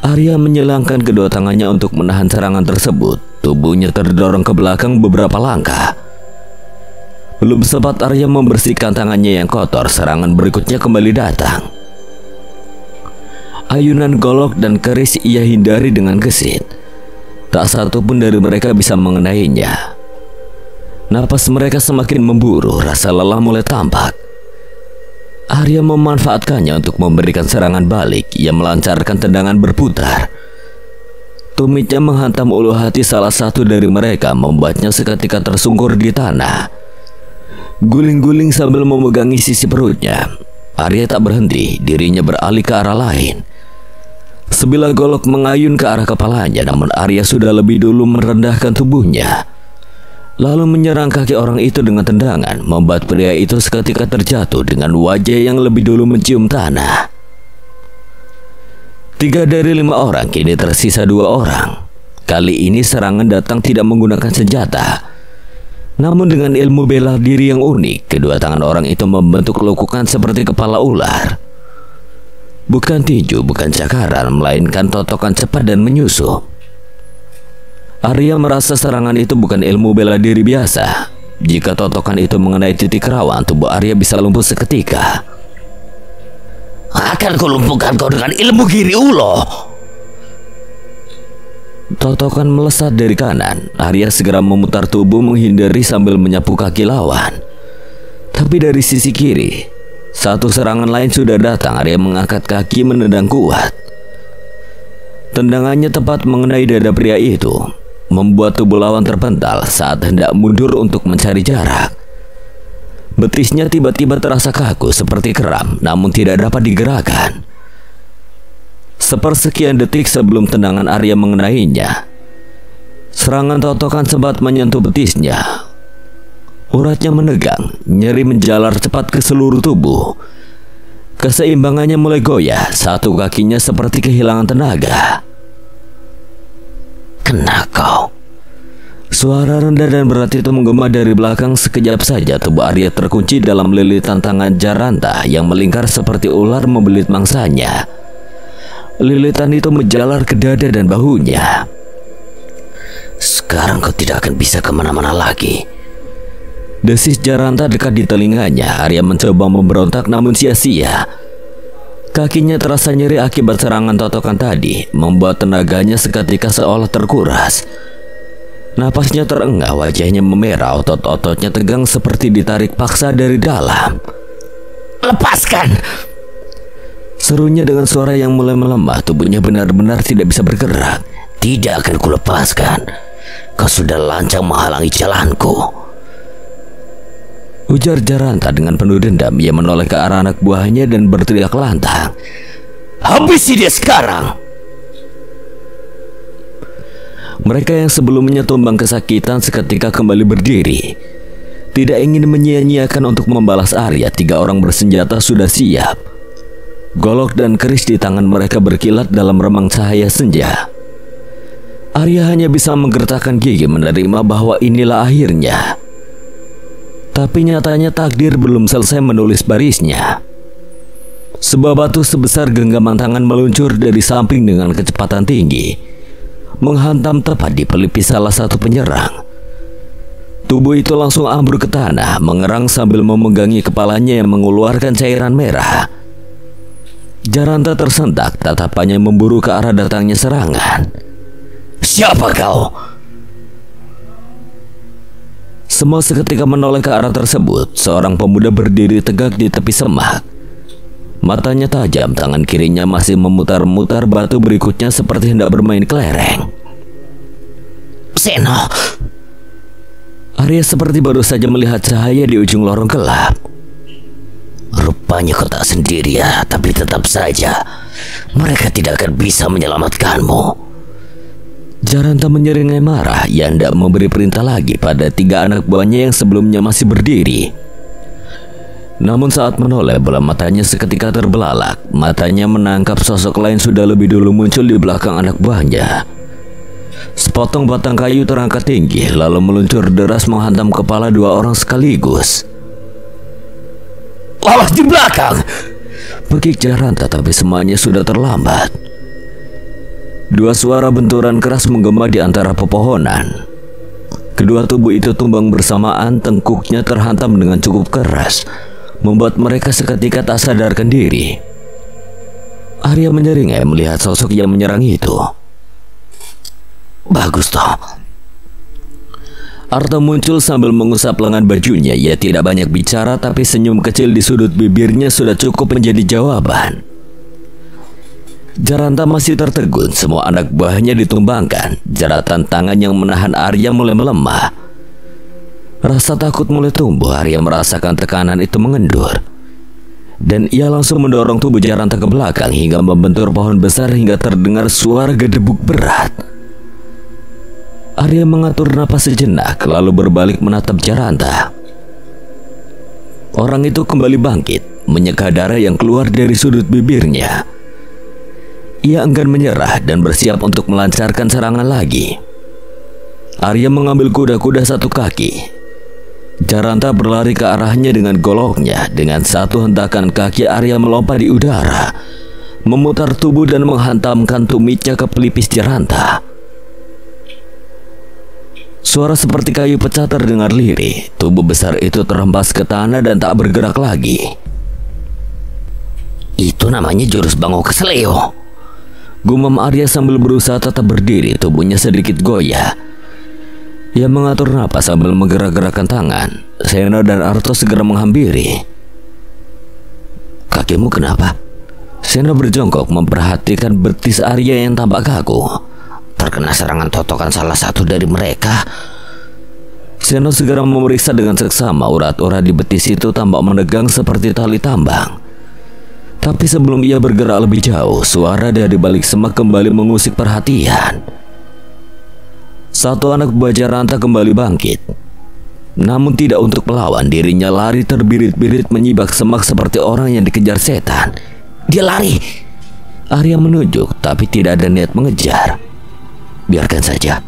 Arya menyilangkan kedua tangannya untuk menahan serangan tersebut. Tubuhnya terdorong ke belakang beberapa langkah. Belum sempat Arya membersihkan tangannya yang kotor, serangan berikutnya kembali datang. Ayunan golok dan keris ia hindari dengan gesit. Tak satu pun dari mereka bisa mengenainya. Napas mereka semakin memburu, rasa lelah mulai tampak. Arya memanfaatkannya untuk memberikan serangan balik. Ia melancarkan tendangan berputar. Tumitnya menghantam ulu hati salah satu dari mereka, membuatnya seketika tersungkur di tanah. Guling-guling sambil memegangi sisi perutnya. Arya tak berhenti, dirinya beralih ke arah lain. Sebilah golok mengayun ke arah kepalanya, namun Arya sudah lebih dulu merendahkan tubuhnya. Lalu menyerang kaki orang itu dengan tendangan, membuat pria itu seketika terjatuh dengan wajah yang lebih dulu mencium tanah. 3 dari 5 orang, kini tersisa 2 orang. Kali ini serangan datang tidak menggunakan senjata, namun dengan ilmu bela diri yang unik. Kedua tangan orang itu membentuk lekukan seperti kepala ular. Bukan tinju, bukan cakaran, melainkan totokan cepat dan menyusup. Arya merasa serangan itu bukan ilmu bela diri biasa. Jika totokan itu mengenai titik rawan, tubuh Arya bisa lumpuh seketika. Akan kulumpuhkan kau dengan ilmu giri ulo. Totokan melesat dari kanan. Arya segera memutar tubuh menghindari sambil menyapu kaki lawan. Tapi dari sisi kiri, satu serangan lain sudah datang. Arya mengangkat kaki menendang kuat. Tendangannya tepat mengenai dada pria itu, membuat tubuh lawan terpental saat hendak mundur untuk mencari jarak. Betisnya tiba-tiba terasa kaku seperti keram, namun tidak dapat digerakkan. Sepersekian detik sebelum tendangan Arya mengenainya, serangan totokan sempat menyentuh betisnya. Uratnya menegang, nyeri menjalar cepat ke seluruh tubuh. Keseimbangannya mulai goyah, satu kakinya seperti kehilangan tenaga. Kena kau. Suara rendah dan berat itu menggema dari belakang. Sekejap saja tubuh Arya terkunci dalam lilitan tangan Jaranta yang melingkar seperti ular membelit mangsanya. Lilitan itu menjalar ke dada dan bahunya. Sekarang kau tidak akan bisa kemana-mana lagi. Desis Jaranta dekat di telinganya. Arya mencoba memberontak namun sia-sia. Kakinya terasa nyeri akibat serangan totokan tadi, membuat tenaganya seketika seolah terkuras. Napasnya terengah, wajahnya memerah, otot-ototnya tegang seperti ditarik paksa dari dalam. Lepaskan! Serunya dengan suara yang mulai melemah. Tubuhnya benar-benar tidak bisa bergerak. Tidak akan kulepaskan. Kau sudah lancang menghalangi jalanku, ujar Jaranta dengan penuh dendam. Ia menoleh ke arah anak buahnya dan berteriak lantang. Habisi dia sekarang! Mereka yang sebelumnya tumbang kesakitan seketika kembali berdiri. Tidak ingin menyia-nyiakan untuk membalas Arya, 3 orang bersenjata sudah siap. Golok dan keris di tangan mereka berkilat dalam remang cahaya senja. Arya hanya bisa menggertakkan gigi menerima bahwa inilah akhirnya. Tapi nyatanya takdir belum selesai menulis barisnya. Sebuah batu sebesar genggaman tangan meluncur dari samping dengan kecepatan tinggi, menghantam tepat di pelipis salah satu penyerang. Tubuh itu langsung ambruk ke tanah, mengerang sambil memegangi kepalanya yang mengeluarkan cairan merah. Jaranta tersentak, tatapannya memburu ke arah datangnya serangan. Siapa kau? Semua seketika menoleh ke arah tersebut. Seorang pemuda berdiri tegak di tepi semak. Matanya tajam, tangan kirinya masih memutar-mutar batu berikutnya seperti hendak bermain kelereng. Seno. Arya seperti baru saja melihat cahaya di ujung lorong gelap. Rupanya kau tak sendiri ya, tapi tetap saja mereka tidak akan bisa menyelamatkanmu. Jaranta menyeringai marah. Ia hendak memberi perintah lagi pada 3 anak buahnya yang sebelumnya masih berdiri. Namun saat menoleh, bola matanya seketika terbelalak. Matanya menangkap sosok lain sudah lebih dulu muncul di belakang anak buahnya. Sepotong batang kayu terangkat tinggi, lalu meluncur deras menghantam kepala 2 orang sekaligus. Lawas di belakang! Pekik Jaranta, tapi semuanya sudah terlambat. 2 suara benturan keras menggema di antara pepohonan. Kedua tubuh itu tumbang bersamaan, tengkuknya terhantam dengan cukup keras, membuat mereka seketika tak sadarkan diri. Arya menyeringai melihat sosok yang menyerang itu. Bagus toh. Arta muncul sambil mengusap lengan bajunya. Ia tidak banyak bicara, tapi senyum kecil di sudut bibirnya sudah cukup menjadi jawaban. Jaranta masih tertegun. Semua anak buahnya ditumbangkan. Jeratan tangan yang menahan Arya mulai melemah. Rasa takut mulai tumbuh. Arya merasakan tekanan itu mengendur, dan ia langsung mendorong tubuh Jaranta ke belakang hingga membentur pohon besar hingga terdengar suara gedebuk berat. Arya mengatur napas sejenak, lalu berbalik menatap Jaranta. Orang itu kembali bangkit, menyeka darah yang keluar dari sudut bibirnya. Ia enggan menyerah dan bersiap untuk melancarkan serangan lagi. Arya mengambil kuda-kuda satu kaki. Jaranta berlari ke arahnya dengan goloknya. Dengan satu hentakan kaki, Arya melompat di udara, memutar tubuh dan menghantamkan tumitnya ke pelipis Jaranta. Suara seperti kayu pecah terdengar lirih. Tubuh besar itu terhempas ke tanah dan tak bergerak lagi. Itu namanya jurus Bango Kesleo, gumam Arya sambil berusaha tetap berdiri. Tubuhnya sedikit goyah. Ia mengatur napas sambil menggerak-gerakkan tangan. Seno dan Arto segera menghampiri. Kakimu kenapa? Seno berjongkok memperhatikan betis Arya yang tampak kaku. Terkena serangan totokan salah satu dari mereka. Seno segera memeriksa dengan seksama. Urat-urat di betis itu tampak menegang seperti tali tambang. Tapi sebelum ia bergerak lebih jauh, suara dari balik semak kembali mengusik perhatian. Satu anak buah Jaranta kembali bangkit. Namun tidak untuk melawan. Dirinya lari terbirit-birit menyibak semak seperti orang yang dikejar setan. Dia lari. Arya menunjuk, tapi tidak ada niat mengejar. Biarkan saja.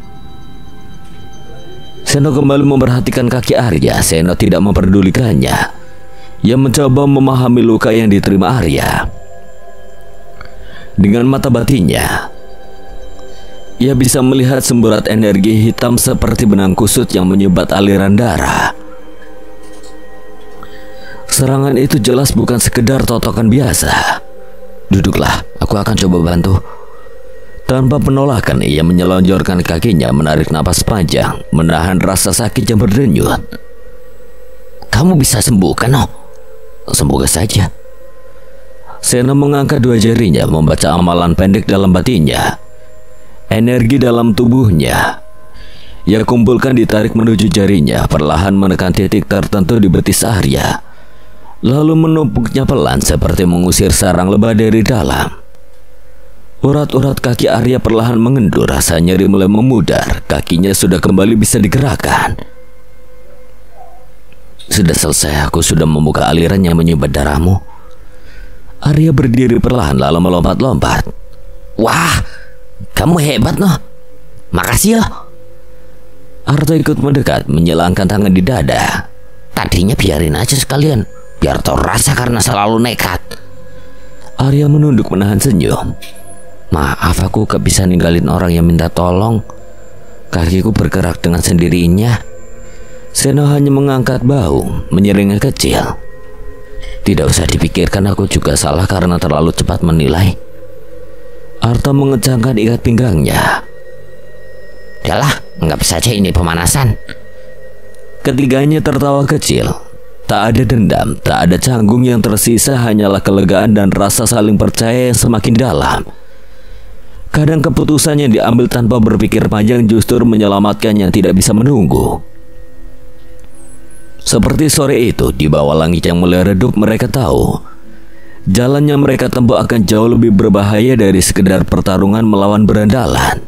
Seno kembali memperhatikan kaki Arya. Seno tidak memperdulikannya. Ia mencoba memahami luka yang diterima Arya. Dengan mata batinnya, ia bisa melihat semburat energi hitam seperti benang kusut yang menyumbat aliran darah. Serangan itu jelas bukan sekedar totokan biasa. Duduklah, aku akan coba bantu. Tanpa penolakan, ia menyelonjorkan kakinya, menarik napas panjang, menahan rasa sakit yang berdenyut. Kamu bisa sembuh kan, no? Semoga saja. Seno mengangkat dua jarinya, membaca amalan pendek dalam batinnya. Energi dalam tubuhnya ia kumpulkan, ditarik menuju jarinya, perlahan menekan titik tertentu di betis Arya, lalu menumpuknya pelan seperti mengusir sarang lebah dari dalam. Urat-urat kaki Arya perlahan mengendur, rasa nyeri mulai memudar. Kakinya sudah kembali bisa digerakkan. Sudah selesai, aku sudah membuka aliran yang menyumbat darahmu. Arya berdiri perlahan lalu melompat-lompat. Wah, kamu hebat, no. Makasih loh. Arto ikut mendekat, menyilangkan tangan di dada. Tadinya biarin aja sekalian, biar tau rasa karena selalu nekat. Arya menunduk menahan senyum. Maaf, aku gak bisa ninggalin orang yang minta tolong. Kakiku bergerak dengan sendirinya. Seno hanya mengangkat bahu, menyeringai kecil. Tidak usah dipikirkan, aku juga salah karena terlalu cepat menilai. Arto mengencangkan ikat pinggangnya. Yalah, anggap saja ini pemanasan. Ketiganya tertawa kecil. Tak ada dendam, tak ada canggung, yang tersisa hanyalah kelegaan dan rasa saling percaya yang semakin dalam. Kadang keputusan yang diambil tanpa berpikir panjang justru menyelamatkan yang tidak bisa menunggu. Seperti sore itu, di bawah langit yang mulai redup, mereka tahu jalan yang mereka tempuh akan jauh lebih berbahaya dari sekedar pertarungan melawan berandalan.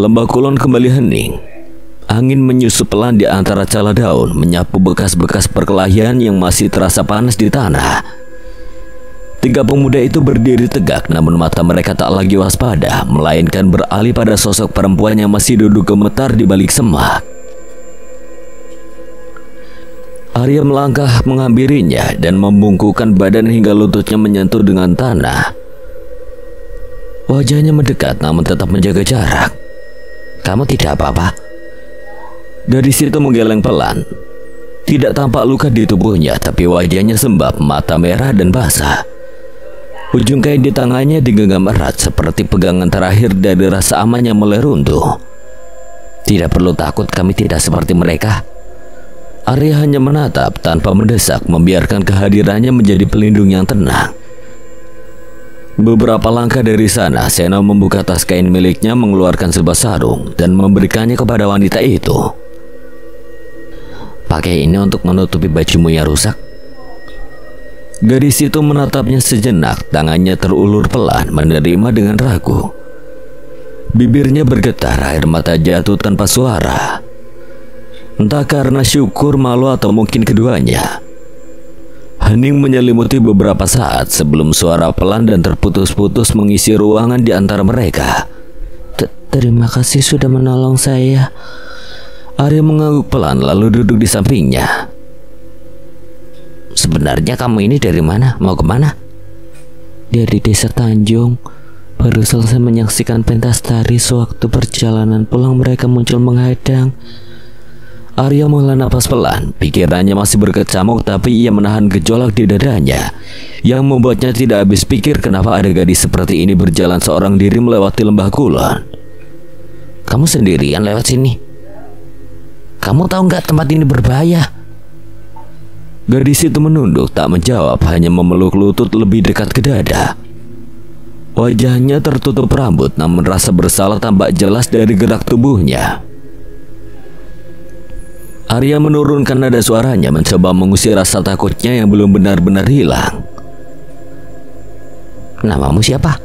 Lembah Kulon kembali hening. Angin menyusup pelan di antara cala daun, menyapu bekas-bekas perkelahian yang masih terasa panas di tanah. Tiga pemuda itu berdiri tegak, namun mata mereka tak lagi waspada, melainkan beralih pada sosok perempuan yang masih duduk gemetar di balik semak. Arya melangkah menghampirinya dan membungkukkan badan hingga lututnya menyentuh dengan tanah. Wajahnya mendekat namun tetap menjaga jarak. Kamu tidak apa-apa? Gadis itu menggeleng pelan. Tidak tampak luka di tubuhnya, tapi wajahnya sembab, mata merah dan basah. Ujung kain di tangannya digenggam erat seperti pegangan terakhir dari rasa aman yang mulai runtuh. Tidak perlu takut, kami tidak seperti mereka. Arya hanya menatap tanpa mendesak, membiarkan kehadirannya menjadi pelindung yang tenang. Beberapa langkah dari sana, Seno membuka tas kain miliknya, mengeluarkan sebuah sarung dan memberikannya kepada wanita itu. Pakai ini untuk menutupi bajumu yang rusak. Gadis itu menatapnya sejenak, tangannya terulur pelan, menerima dengan ragu. Bibirnya bergetar, air mata jatuh tanpa suara. Entah karena syukur, malu, atau mungkin keduanya. Hening menyelimuti beberapa saat sebelum suara pelan dan terputus-putus mengisi ruangan di antara mereka. Terima kasih sudah menolong saya. Arya mengangguk pelan lalu duduk di sampingnya. Sebenarnya kamu ini dari mana? Mau kemana? Dari desa Tanjung. Baru selesai menyaksikan pentas tari, sewaktu perjalanan pulang mereka muncul menghadang. Arya menghela napas pelan, pikirannya masih berkecamuk tapi ia menahan gejolak di dadanya yang membuatnya tidak habis pikir kenapa ada gadis seperti ini berjalan seorang diri melewati lembah kulon. Kamu sendirian lewat sini? Kamu tahu nggak tempat ini berbahaya? Gadis itu menunduk, tak menjawab, hanya memeluk lutut lebih dekat ke dada. Wajahnya tertutup rambut, namun rasa bersalah tampak jelas dari gerak tubuhnya. Arya menurunkan nada suaranya, mencoba mengusir rasa takutnya yang belum benar-benar hilang. Namamu siapa?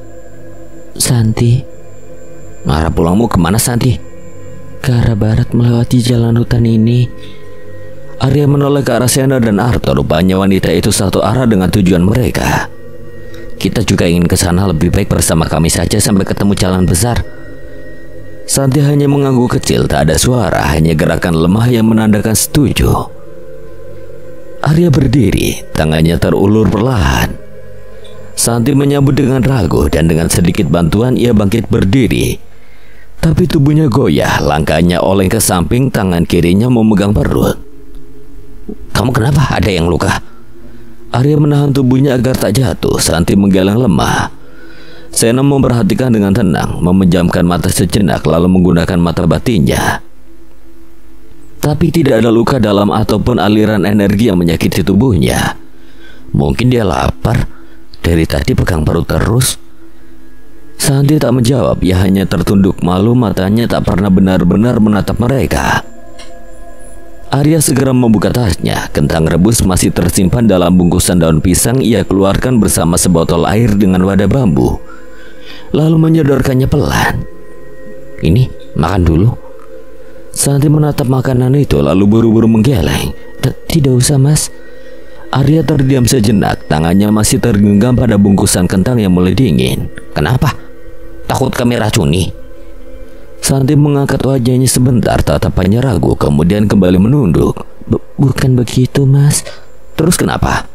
Santi. Arah pulangmu kemana, Santi? Ke arah barat melewati jalan hutan ini. Arya menoleh ke arah Seno dan Arto. Rupanya wanita itu satu arah dengan tujuan mereka. Kita juga ingin ke sana, lebih baik bersama kami saja sampai ketemu jalan besar. Santi hanya mengangguk kecil, tak ada suara, hanya gerakan lemah yang menandakan setuju. Arya berdiri, tangannya terulur perlahan. Santi menyambut dengan ragu dan dengan sedikit bantuan ia bangkit berdiri. Tapi tubuhnya goyah, langkahnya oleng ke samping, tangan kirinya memegang perut. Kamu kenapa? Ada yang luka? Arya menahan tubuhnya agar tak jatuh. Santi menggeleng lemah. Seno memperhatikan dengan tenang, memejamkan mata sejenak lalu menggunakan mata batinnya. Tapi tidak ada luka dalam ataupun aliran energi yang menyakiti tubuhnya. Mungkin dia lapar, dari tadi pegang perut terus. Santi tak menjawab, ia hanya tertunduk malu, matanya tak pernah benar-benar menatap mereka. Arya segera membuka tasnya, kentang rebus masih tersimpan dalam bungkusan daun pisang. Ia keluarkan bersama sebotol air dengan wadah bambu, lalu menyodorkannya pelan. Ini, makan dulu. Santi menatap makanan itu lalu buru-buru menggeleng. Tidak usah, Mas. Arya terdiam sejenak, tangannya masih tergenggam pada bungkusan kentang yang mulai dingin. Kenapa? Takut kami racuni? Santi mengangkat wajahnya sebentar, tatapannya ragu, kemudian kembali menunduk. Bukan begitu, Mas. Terus kenapa?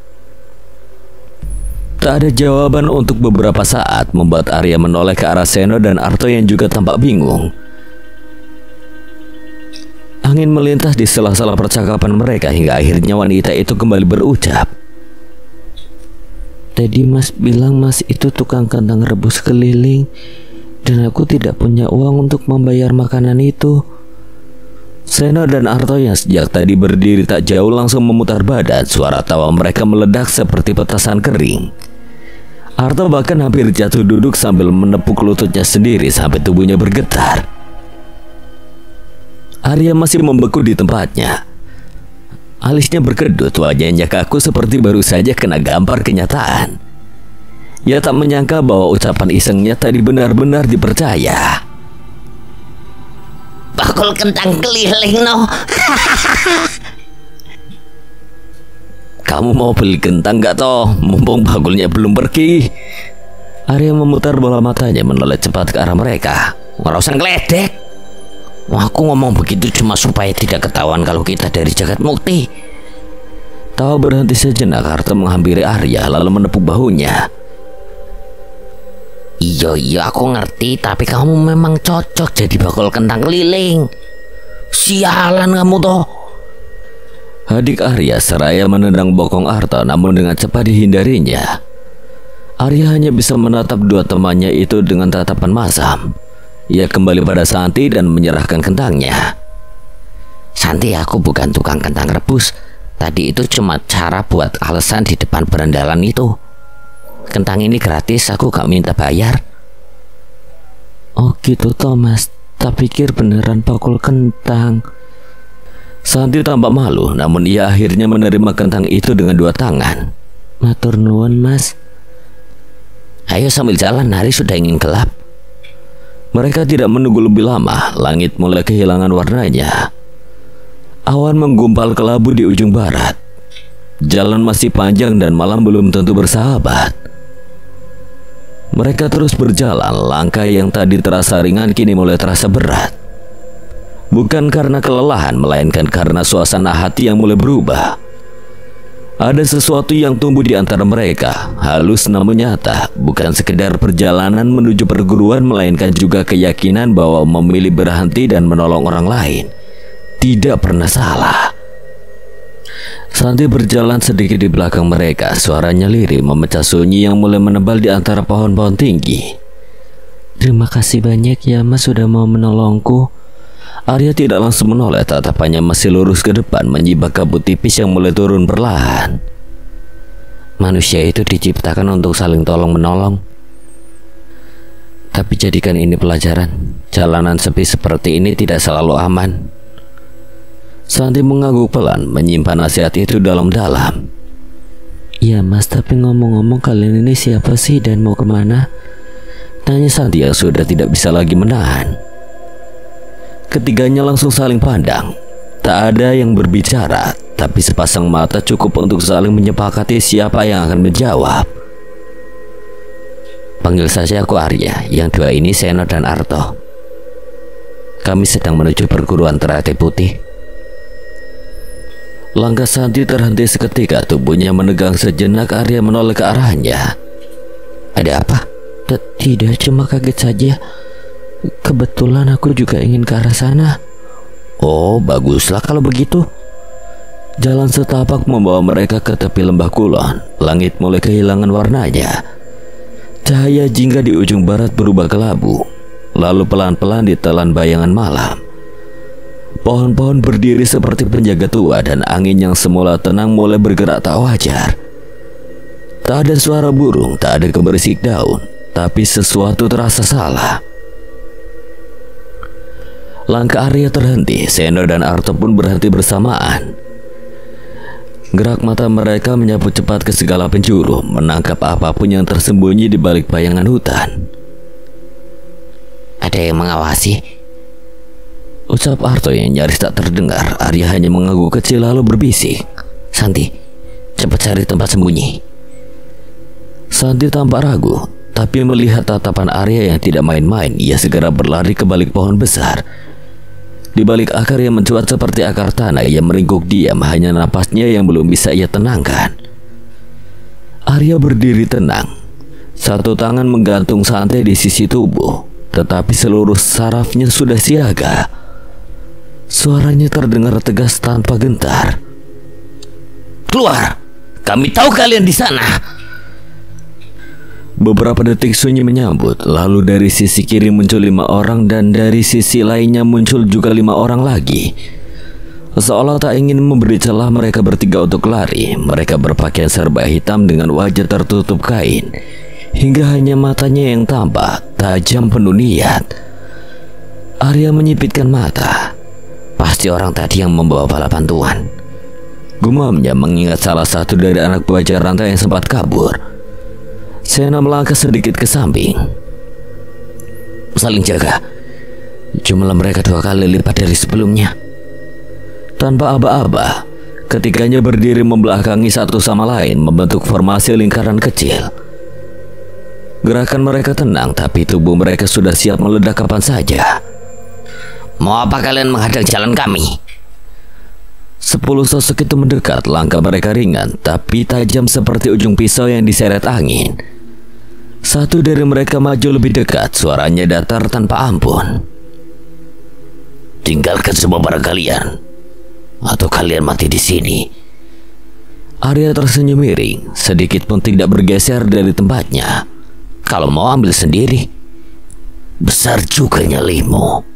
Tak ada jawaban untuk beberapa saat, membuat Arya menoleh ke arah Seno dan Arto yang juga tampak bingung. Angin melintas di sela-sela percakapan mereka hingga akhirnya wanita itu kembali berucap. Tadi Mas bilang Mas itu tukang kentang rebus keliling, dan aku tidak punya uang untuk membayar makanan itu. Seno dan Arto yang sejak tadi berdiri tak jauh langsung memutar badan. Suara tawa mereka meledak seperti petasan kering. Arto bahkan hampir jatuh duduk sambil menepuk lututnya sendiri sampai tubuhnya bergetar. Arya masih membeku di tempatnya. Alisnya berkedut, wajahnya kaku seperti baru saja kena gampar kenyataan. Ia tak menyangka bahwa ucapan isengnya tadi benar-benar dipercaya. Bakul kentang keliling no. Kamu mau beli kentang gak toh? Mumpung bakulnya belum pergi. Arya memutar bola matanya menoleh cepat ke arah mereka. Ngerosan geledek. Aku ngomong begitu cuma supaya tidak ketahuan kalau kita dari Jagat Mukti. Tawa berhenti sejenak. Arto menghampiri Arya lalu menepuk bahunya. Iya aku ngerti, tapi kamu memang cocok jadi bakul kentang keliling. Sialan kamu toh. Adik Arya seraya menendang bokong Arto, namun dengan cepat dihindarinya. Arya hanya bisa menatap dua temannya itu dengan tatapan masam. Ia kembali pada Santi dan menyerahkan kentangnya. Santi, aku bukan tukang kentang rebus. Tadi itu cuma cara buat alasan di depan berendalan itu. Kentang ini gratis, aku gak minta bayar. Oh gitu Thomas, tak pikir beneran pakul kentang. Santi tampak malu, namun ia akhirnya menerima kentang itu dengan 2 tangan. Matur nuwun mas. Ayo sambil jalan, hari sudah ingin gelap. Mereka tidak menunggu lebih lama, langit mulai kehilangan warnanya. Awan menggumpal kelabu di ujung barat. Jalan masih panjang dan malam belum tentu bersahabat. Mereka terus berjalan, langkah yang tadi terasa ringan kini mulai terasa berat. Bukan karena kelelahan, melainkan karena suasana hati yang mulai berubah. Ada sesuatu yang tumbuh di antara mereka, halus namun nyata. Bukan sekedar perjalanan menuju perguruan, melainkan juga keyakinan bahwa memilih berhenti dan menolong orang lain tidak pernah salah. Santi berjalan sedikit di belakang mereka. Suaranya lirih memecah sunyi yang mulai menebal di antara pohon-pohon tinggi. Terima kasih banyak ya mas sudah mau menolongku. Arya tidak langsung menoleh, tatapannya masih lurus ke depan menyibak kabut tipis yang mulai turun perlahan. Manusia itu diciptakan untuk saling tolong-menolong. Tapi jadikan ini pelajaran. Jalanan sepi seperti ini tidak selalu aman. Santi mengangguk pelan, menyimpan nasihat itu dalam-dalam. Ya mas, tapi ngomong-ngomong kalian ini siapa sih dan mau kemana? Tanya Santi yang sudah tidak bisa lagi menahan. Ketiganya langsung saling pandang. Tak ada yang berbicara, tapi sepasang mata cukup untuk saling menyepakati siapa yang akan menjawab. Panggil saja aku Arya, yang 2 ini Seno dan Arto. Kami sedang menuju perguruan Teratai Putih. Langkah Santi terhenti seketika, tubuhnya menegang sejenak. Arya menoleh ke arahnya. Ada apa? Tidak, cuma kaget saja. Kebetulan aku juga ingin ke arah sana. Oh, baguslah kalau begitu. Jalan setapak membawa mereka ke tepi lembah kulon. Langit mulai kehilangan warnanya. Cahaya jingga di ujung barat berubah kelabu, lalu pelan-pelan ditelan bayangan malam. Pohon-pohon berdiri seperti penjaga tua dan angin yang semula tenang mulai bergerak tak wajar. Tak ada suara burung, tak ada gemerisik daun, tapi sesuatu terasa salah. Langkah Arya terhenti, Seno dan Arto pun berhenti bersamaan. Gerak mata mereka menyapu cepat ke segala penjuru, menangkap apapun yang tersembunyi di balik bayangan hutan. Ada yang mengawasi, ucap Arto yang nyaris tak terdengar. Arya hanya mengangguk kecil lalu berbisik. Santi, cepat cari tempat sembunyi. Santi tampak ragu, tapi melihat tatapan Arya yang tidak main-main, ia segera berlari ke balik pohon besar. Di balik akar yang mencuat seperti akar tanah, ia meringkuk diam, hanya napasnya yang belum bisa ia tenangkan. Arya berdiri tenang, satu tangan menggantung santai di sisi tubuh, tetapi seluruh sarafnya sudah siaga. Suaranya terdengar tegas tanpa gentar. Keluar! Kami tahu kalian di sana. Beberapa detik sunyi menyambut, lalu dari sisi kiri muncul 5 orang dan dari sisi lainnya muncul juga 5 orang lagi. Seolah tak ingin memberi celah mereka bertiga untuk lari, mereka berpakaian serba hitam dengan wajah tertutup kain, hingga hanya matanya yang tampak, tajam penuh niat. Arya menyipitkan mata. Pasti orang tadi yang membawa bala bantuan, gumamnya mengingat salah satu dari anak buah Jaranta yang sempat kabur. Sena melangkah sedikit ke samping. Saling jaga. Jumlah mereka 2 kali lipat dari sebelumnya. Tanpa aba-aba, ketiganya berdiri membelakangi satu sama lain, membentuk formasi lingkaran kecil. Gerakan mereka tenang, tapi tubuh mereka sudah siap meledak kapan saja. Mau apa kalian menghadang jalan kami? 10 sosok itu mendekat, langkah mereka ringan tapi tajam seperti ujung pisau yang diseret angin. Satu dari mereka maju lebih dekat, suaranya datar tanpa ampun. Tinggalkan semua barang kalian, atau kalian mati di sini. Arya tersenyum miring, sedikit pun tidak bergeser dari tempatnya. Kalau mau ambil sendiri. Besar juga nyalimu.